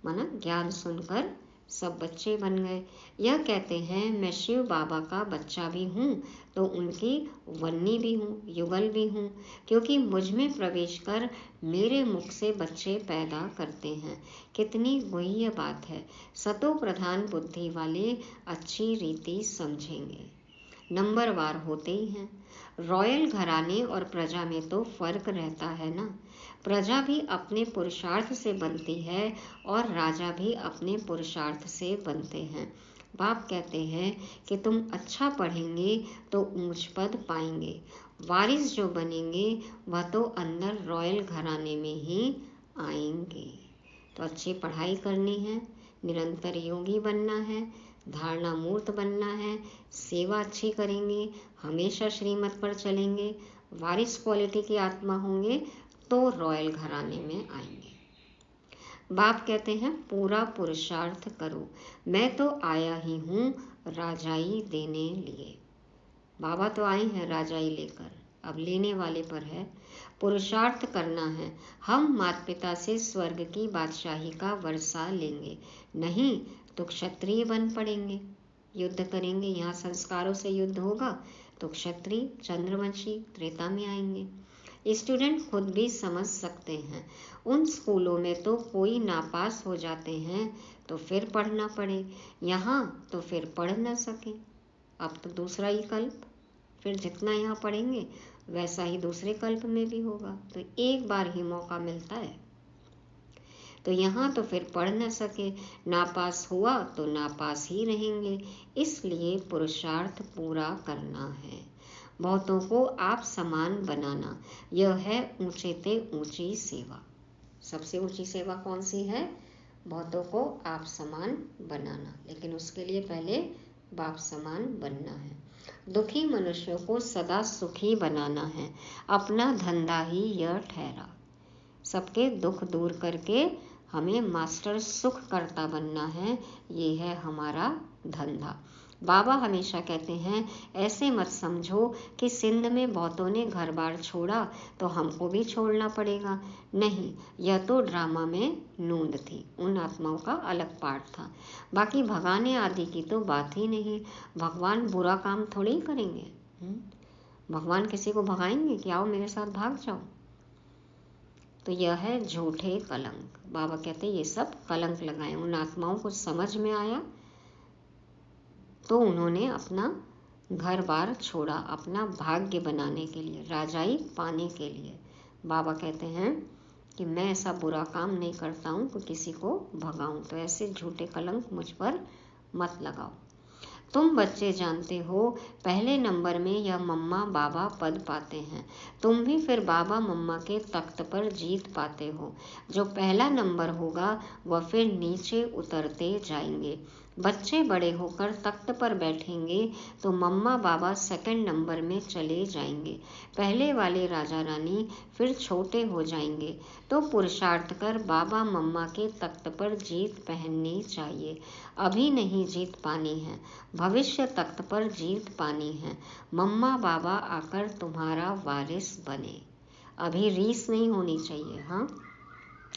माना ज्ञान सुनकर सब बच्चे बन गए। यह कहते हैं मैं शिव बाबा का बच्चा भी हूँ, तो उनकी वन्नी भी हूँ, युगल भी हूँ, क्योंकि मुझ में प्रवेश कर मेरे मुख से बच्चे पैदा करते हैं। कितनी गुह्य बात है। सतो प्रधान बुद्धि वाले अच्छी रीति समझेंगे। नंबरवार होते ही हैं। रॉयल घराने और प्रजा में तो फर्क रहता है ना। प्रजा भी अपने पुरुषार्थ से बनती है और राजा भी अपने पुरुषार्थ से बनते हैं। बाप कहते हैं कि तुम अच्छा पढ़ेंगे तो ऊंच पद पाएंगे, वारिस जो बनेंगे वह तो अंदर रॉयल घराने में ही आएंगे। तो अच्छी पढ़ाई करनी है, निरंतर योगी बनना है, धारणा मूर्त बनना है, सेवा अच्छी करेंगे, हमेशा श्रीमत पर चलेंगे, वारिस क्वालिटी की आत्मा होंगे तो रॉयल घराने में आएंगे। बाप कहते हैं पूरा पुरुषार्थ करो, मैं तो आया ही हूँ राजाई देने लिए। बाबा तो आए हैं राजाई लेकर, अब लेने वाले पर है। पुरुषार्थ करना है, हम माता पिता से स्वर्ग की बादशाही का वर्षा लेंगे, नहीं तो क्षत्रिय बन पड़ेंगे, युद्ध करेंगे। यहाँ संस्कारों से युद्ध होगा तो क्षत्रिय चंद्रवंशी त्रेता में आएंगे। स्टूडेंट खुद भी समझ सकते हैं, उन स्कूलों में तो कोई नापास हो जाते हैं तो फिर पढ़ना पड़े, यहाँ तो फिर पढ़ न सके। अब तो दूसरा ही कल्प, फिर जितना यहाँ पढ़ेंगे वैसा ही दूसरे कल्प में भी होगा, तो एक बार ही मौका मिलता है। तो यहाँ तो फिर पढ़ न सके, नापास हुआ तो नापास ही रहेंगे, इसलिए पुरुषार्थ पूरा करना है। बहुतों को आप समान बनाना, यह है ऊंचे ते ऊंची सेवा। सबसे ऊंची सेवा कौन सी है? बहुतों को आप समान बनाना, लेकिन उसके लिए पहले बाप समान बनना है। दुखी मनुष्यों को सदा सुखी बनाना है, अपना धंधा ही यह ठहरा। सबके दुख दूर करके हमें मास्टर सुख करता बनना है, ये है हमारा धंधा। बाबा हमेशा कहते हैं ऐसे मत समझो कि सिंध में बहुतों ने घर बार छोड़ा तो हमको भी छोड़ना पड़ेगा, नहीं, यह तो ड्रामा में नूंद थी, उन आत्माओं का अलग पार्ट था। बाकी भगाने आदि की तो बात ही नहीं, भगवान बुरा काम थोड़ी ही करेंगे। भगवान किसी को भगाएंगे कि आओ मेरे साथ भाग जाओ? तो यह है झूठे कलंक। बाबा कहते ये सब कलंक लगाए। उन आत्माओं को समझ में आया तो उन्होंने अपना घर बार छोड़ा, अपना भाग्य बनाने के लिए, राजाई पाने के लिए। बाबा कहते हैं कि मैं ऐसा बुरा काम नहीं करता हूँ कि किसी को भगाऊं, तो ऐसे झूठे कलंक मुझ पर मत लगाओ। तुम बच्चे जानते हो पहले नंबर में यह मम्मा बाबा पद पाते हैं, तुम भी फिर बाबा मम्मा के तख्त पर जीत पाते हो। जो पहला नंबर होगा वह फिर नीचे उतरते जाएंगे। बच्चे बड़े होकर तख्त पर बैठेंगे तो मम्मा बाबा सेकंड नंबर में चले जाएंगे। पहले वाले राजा रानी फिर छोटे हो जाएंगे, तो पुरुषार्थ कर बाबा मम्मा के तख्त पर जीत पहननी चाहिए। अभी नहीं जीत पानी है, भविष्य तख्त पर जीत पानी है। मम्मा बाबा आकर तुम्हारा वारिस बने। अभी रीस नहीं होनी चाहिए। हाँ,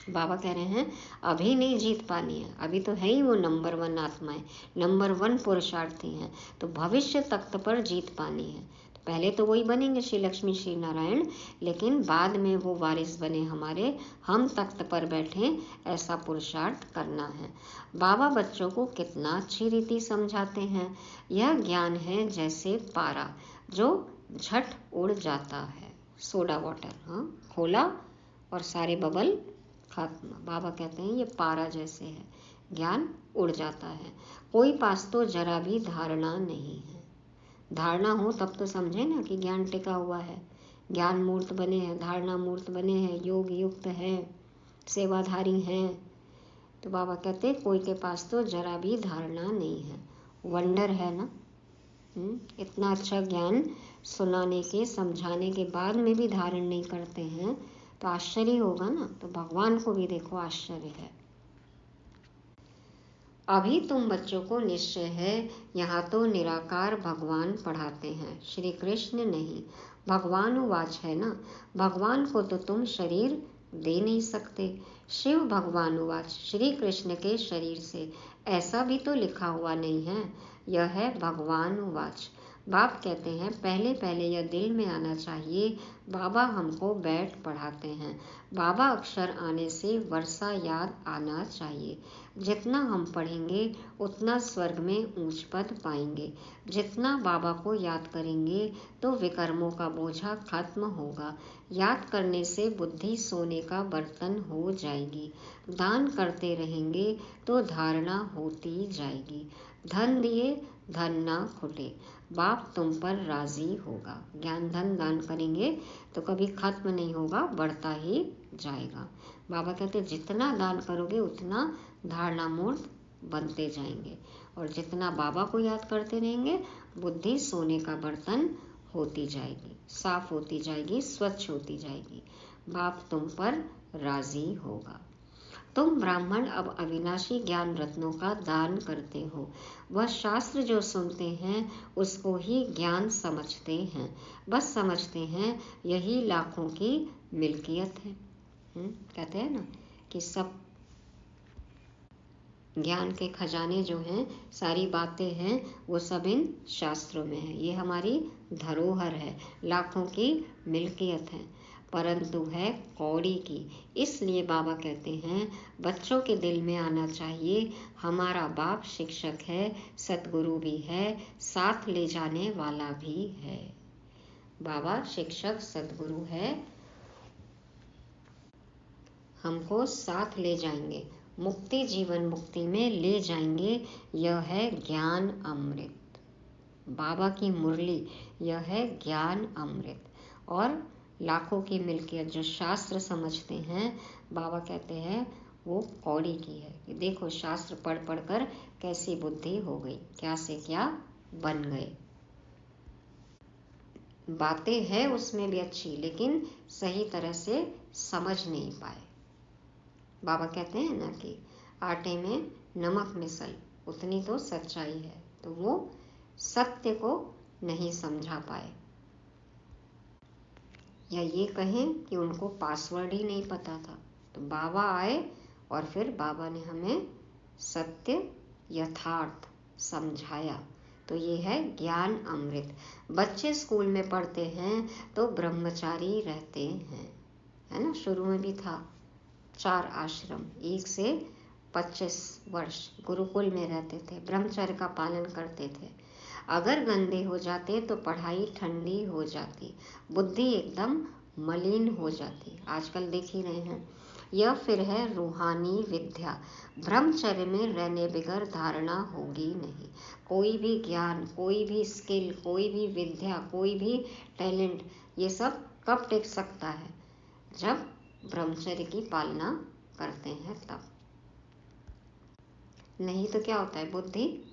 बाबा कह रहे हैं अभी नहीं जीत पानी है, अभी तो है ही वो नंबर 1 आत्माएं, नंबर 1 पुरुषार्थी हैं, तो भविष्य तख्त पर जीत पानी है। तो पहले तो वही बनेंगे श्री लक्ष्मी श्री नारायण, लेकिन बाद में वो वारिस बने हमारे, हम तख्त पर बैठे, ऐसा पुरुषार्थ करना है। बाबा बच्चों को कितना अच्छी रीति समझाते हैं। यह ज्ञान है जैसे पारा जो झट उड़ जाता है। सोडा वाटर, हाँ, खोला और सारे बबल खत्म। बाबा कहते हैं ये पारा जैसे है, ज्ञान उड़ जाता है। कोई पास तो जरा भी धारणा नहीं है। धारणा हो तब तो समझे ना कि ज्ञान टिका हुआ है, ज्ञान मूर्त बने हैं, धारणा मूर्त बने हैं, योग युक्त है, सेवाधारी हैं। तो बाबा कहते हैं कोई के पास तो जरा भी धारणा नहीं है। वंडर है ना, इतना अच्छा ज्ञान सुनाने के समझाने के बाद में भी धारण नहीं करते हैं तो आश्चर्य होगा ना। तो भगवान को भी देखो आश्चर्य है। अभी तुम बच्चों को निश्चय है यहाँ तो निराकार भगवान पढ़ाते हैं, श्री कृष्ण नहीं। भगवान उवाच है ना, भगवान को तो तुम शरीर दे नहीं सकते। शिव भगवान उवाच, श्री कृष्ण के शरीर से, ऐसा भी तो लिखा हुआ नहीं है। यह है भगवान उवाच। बाप कहते हैं पहले पहले यह दिल में आना चाहिए, बाबा हमको बैठ पढ़ाते हैं। बाबा अक्षर आने से वर्षा याद आना चाहिए। जितना हम पढ़ेंगे उतना स्वर्ग में ऊंच पद पाएंगे। जितना बाबा को याद करेंगे तो विकर्मों का बोझा खत्म होगा। याद करने से बुद्धि सोने का बर्तन हो जाएगी। दान करते रहेंगे तो धारणा होती जाएगी। धन दिए धन ना खुटे, बाप तुम पर राजी होगा। ज्ञान धन दान करेंगे तो कभी खत्म नहीं होगा, बढ़ता ही जाएगा। बाबा कहते जितना दान करोगे उतना धारणा मूर्त बनते जाएंगे, और जितना बाबा को याद करते रहेंगे बुद्धि सोने का बर्तन होती जाएगी, साफ होती जाएगी, स्वच्छ होती जाएगी। बाप तुम पर राजी होगा। तुम ब्राह्मण अब अविनाशी ज्ञान रत्नों का दान करते हो। वह शास्त्र जो सुनते हैं उसको ही ज्ञान समझते हैं, बस समझते हैं यही लाखों की मिल्कियत है। कहते हैं ना कि सब ज्ञान के खजाने जो हैं, सारी बातें हैं, वो सब इन शास्त्रों में है। ये हमारी धरोहर है, लाखों की मिल्कियत है, परंतु है कौड़ी की। इसलिए बाबा कहते हैं बच्चों के दिल में आना चाहिए हमारा बाप शिक्षक है, सतगुरु भी है, साथ ले जाने वाला भी है। बाबा शिक्षक सतगुरु है, हमको साथ ले जाएंगे, मुक्ति जीवन मुक्ति में ले जाएंगे। यह है ज्ञान अमृत, बाबा की मुरली, यह है ज्ञान अमृत। और लाखों की मिल्कियत जो शास्त्र समझते हैं, बाबा कहते हैं वो कौड़ी की है। कि देखो शास्त्र पढ़ पढ़ कर कैसी बुद्धि हो गई, क्या से क्या बन गए। बातें हैं उसमें भी अच्छी, लेकिन सही तरह से समझ नहीं पाए। बाबा कहते हैं ना कि आटे में नमक मिसल, उतनी तो सच्चाई है, तो वो सत्य को नहीं समझा पाए। या ये कहें कि उनको पासवर्ड ही नहीं पता था। तो बाबा आए और फिर बाबा ने हमें सत्य यथार्थ समझाया। तो ये है ज्ञान अमृत। बच्चे स्कूल में पढ़ते हैं तो ब्रह्मचारी रहते हैं, है ना। शुरू में भी था 4 आश्रम, 1 से 25 वर्ष गुरुकुल में रहते थे, ब्रह्मचर्य का पालन करते थे। अगर गंदे हो जाते तो पढ़ाई ठंडी हो जाती, बुद्धि एकदम मलिन हो जाती। आजकल देख ही रहे हैं। यह फिर है रूहानी विद्या। ब्रह्मचर्य में रहने बगैर धारणा होगी नहीं। कोई भी ज्ञान, कोई भी स्किल, कोई भी विद्या, कोई भी टैलेंट, ये सब कब टिक सकता है? जब ब्रह्मचर्य की पालना करते हैं तब। नहीं तो क्या होता है, बुद्धि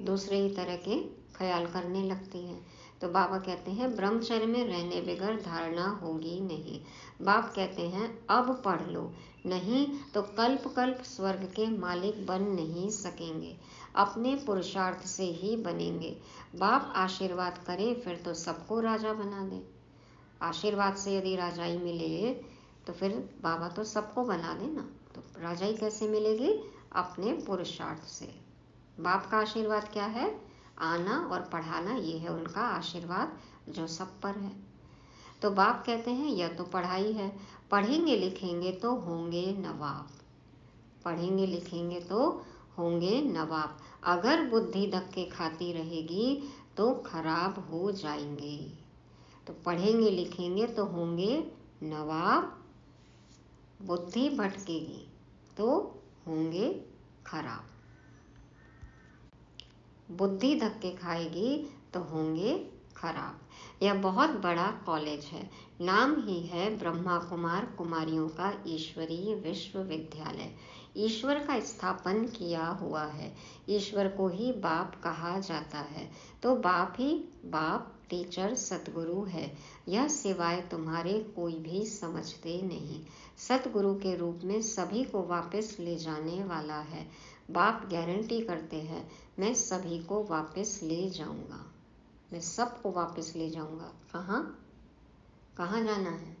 दूसरे ही तरह के ख्याल करने लगती है। तो बाबा कहते हैं ब्रह्मचर्य में रहने बगैर धारणा होगी नहीं। बाप कहते हैं अब पढ़ लो, नहीं तो कल्प कल्प स्वर्ग के मालिक बन नहीं सकेंगे, अपने पुरुषार्थ से ही बनेंगे। बाप आशीर्वाद करे फिर तो सबको राजा बना दे। आशीर्वाद से यदि राजाई मिले तो फिर बाबा तो सबको बना देना। तो राजाई कैसे मिलेगी? अपने पुरुषार्थ से। बाप का आशीर्वाद क्या है? आना और पढ़ाना, ये है उनका आशीर्वाद जो सब पर है। तो बाप कहते हैं यह तो पढ़ाई है, पढ़ेंगे लिखेंगे तो होंगे नवाब, पढ़ेंगे लिखेंगे तो होंगे नवाब। अगर बुद्धि धक्के खाती रहेगी तो खराब हो जाएंगे। तो पढ़ेंगे लिखेंगे तो होंगे नवाब, बुद्धि भटकेगी तो होंगे खराब। बुद्धि धक्के खाएगी तो होंगे खराब। यह बहुत बड़ा कॉलेज है, नाम ही है ब्रह्मा कुमार कुमारियों का ईश्वरीय विश्वविद्यालय। ईश्वर का स्थापन किया हुआ है, ईश्वर को ही बाप कहा जाता है। तो बाप ही बाप, टीचर सतगुरु है। यह सिवाय तुम्हारे कोई भी समझते नहीं। सतगुरु के रूप में सभी को वापस ले जाने वाला है। बाप गारंटी करते हैं मैं सभी को वापस ले जाऊंगा, मैं सबको वापस ले जाऊंगा। कहाँ कहाँ जाना है?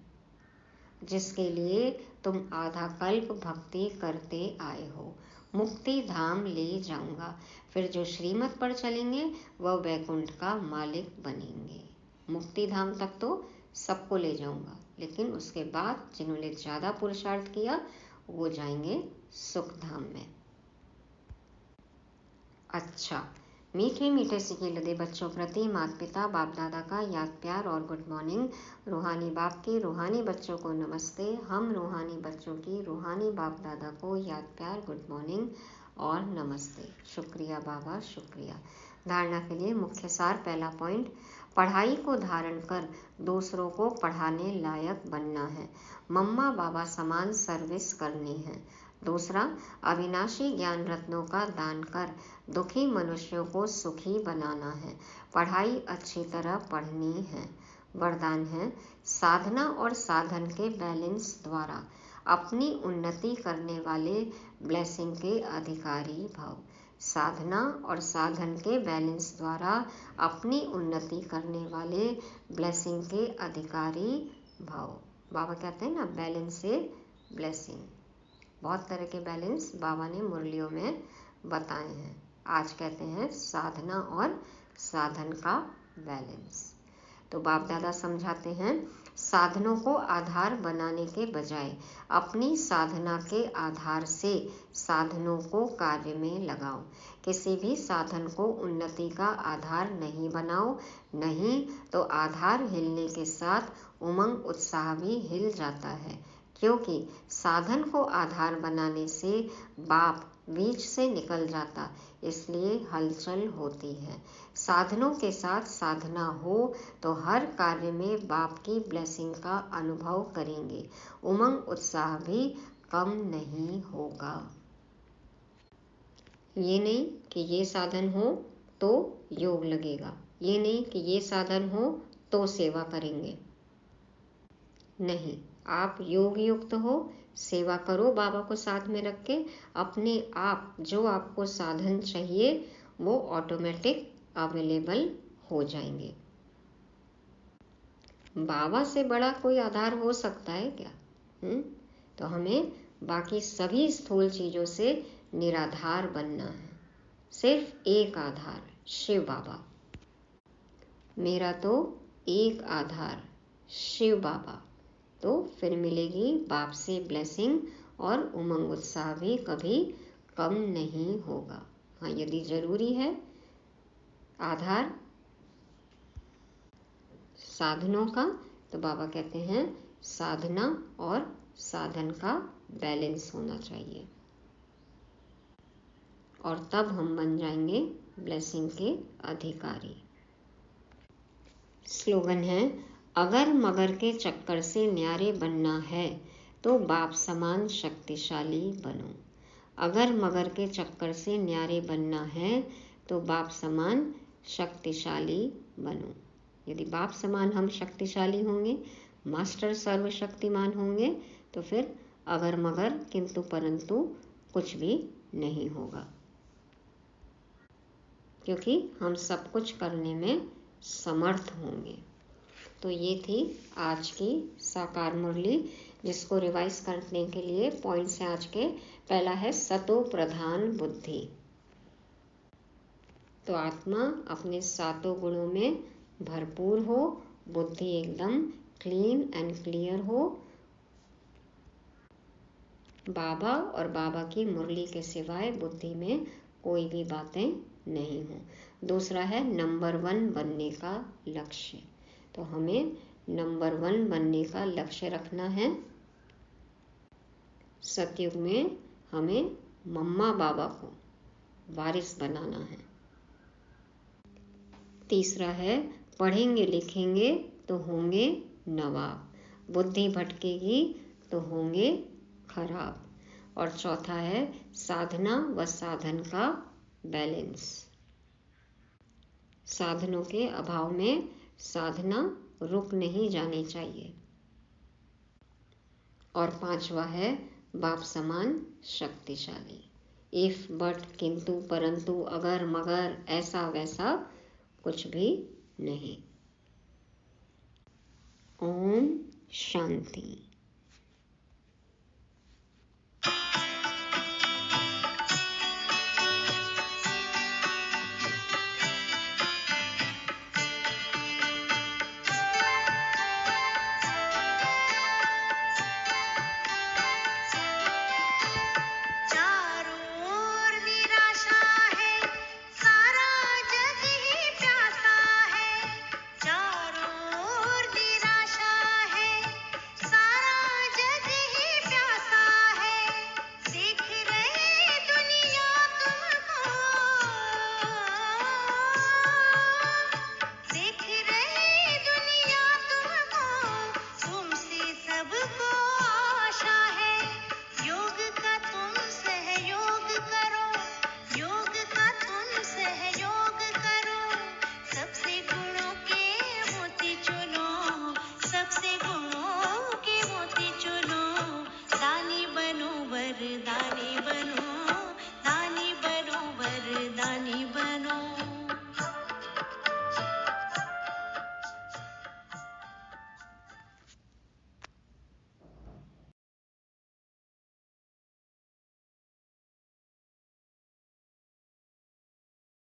जिसके लिए तुम आधा कल्प भक्ति करते आए हो, मुक्ति धाम ले जाऊंगा। फिर जो श्रीमत पर चलेंगे वह वैकुंठ का मालिक बनेंगे। मुक्ति धाम तक तो सबको ले जाऊंगा, लेकिन उसके बाद जिन्होंने ज़्यादा पुरुषार्थ किया वो जाएंगे सुख धाम में। अच्छा, मीठे मीठे सिके लदे बच्चों प्रति माता पिता बाप दादा का याद प्यार और गुड मॉर्निंग। रूहानी बाप की रूहानी बच्चों को नमस्ते। हम रूहानी बच्चों की रूहानी बाप दादा को याद प्यार, गुड मॉर्निंग और नमस्ते। शुक्रिया बाबा, शुक्रिया। धारणा के लिए मुख्य सार। पहला पॉइंट, पढ़ाई को धारण कर दूसरों को पढ़ाने लायक बनना है। मम्मा बाबा समान सर्विस करनी है। दूसरा, अविनाशी ज्ञान रत्नों का दान कर दुखी मनुष्यों को सुखी बनाना है। पढ़ाई अच्छी तरह पढ़नी है। वरदान है, साधना और साधन के बैलेंस द्वारा अपनी उन्नति करने वाले ब्लेसिंग के अधिकारी भव। साधना और साधन के बैलेंस द्वारा अपनी उन्नति करने वाले ब्लेसिंग के अधिकारी भव। बाबा कहते हैं ना, बैलेंस से ब्लेसिंग। बहुत तरह के बैलेंस बाबा ने मुरलियों में बताए हैं। आज कहते हैं साधना और साधन का बैलेंस। तो बाप दादा समझाते हैं, साधनों को आधार बनाने के बजाय अपनी साधना के आधार से साधनों को कार्य में लगाओ। किसी भी साधन को उन्नति का आधार नहीं बनाओ, नहीं तो आधार हिलने के साथ उमंग उत्साह भी हिल जाता है। क्योंकि साधन को आधार बनाने से बाप बीच से निकल जाता, इसलिए हलचल होती है। साधनों के साथ साधना हो तो हर कार्य में बाप की ब्लेसिंग का अनुभव करेंगे। उमंग उत्साह भी कम नहीं होगा। ये नहीं कि ये साधन हो तो योग लगेगा, ये नहीं कि ये साधन हो तो सेवा करेंगे। नहीं, आप योग युक्त हो, सेवा करो बाबा को साथ में रख के। अपने आप जो आपको साधन चाहिए वो ऑटोमेटिक अवेलेबल हो जाएंगे। बाबा से बड़ा कोई आधार हो सकता है क्या? तो हमें बाकी सभी स्थूल चीज़ों से निराधार बनना है। सिर्फ एक आधार, शिव बाबा। मेरा तो एक आधार, शिव बाबा। तो फिर मिलेगी बाप से ब्लेसिंग और उमंग उत्साह भी कभी कम नहीं होगा। हाँ, यदि जरूरी है आधार साधनों का, तो बाबा कहते हैं साधना और साधन का बैलेंस होना चाहिए, और तब हम बन जाएंगे ब्लेसिंग के अधिकारी। स्लोगन है, अगर मगर के चक्कर से न्यारे बनना है तो बाप समान शक्तिशाली बनो। अगर मगर के चक्कर से न्यारे बनना है तो बाप समान शक्तिशाली बनो। यदि बाप समान हम शक्तिशाली होंगे, मास्टर सर्वशक्तिमान होंगे, तो फिर अगर मगर किंतु परंतु कुछ भी नहीं होगा, क्योंकि हम सब कुछ करने में समर्थ होंगे। तो ये थी आज की साकार मुरली, जिसको रिवाइज करने के लिए पॉइंट्स हैं आज के। पहला है सतो प्रधान बुद्धि। तो आत्मा अपने सातों गुणों में भरपूर हो, बुद्धि एकदम क्लीन एंड क्लियर हो, बाबा और बाबा की मुरली के सिवाय बुद्धि में कोई भी बातें नहीं हो। दूसरा है नंबर 1 बनने का लक्ष्य। तो हमें नंबर 1 बनने का लक्ष्य रखना है। सतयुग में हमें मम्मा बाबा को वारिस बनाना है। तीसरा है पढ़ेंगे लिखेंगे तो होंगे नवाब, बुद्धि भटकेगी तो होंगे खराब। और चौथा है साधना व साधन का बैलेंस। साधनों के अभाव में साधना रुक नहीं जानी चाहिए। और पांचवा है बाप समान शक्तिशाली। इफ बट किंतु परंतु अगर मगर ऐसा वैसा कुछ भी नहीं। ओम शांति।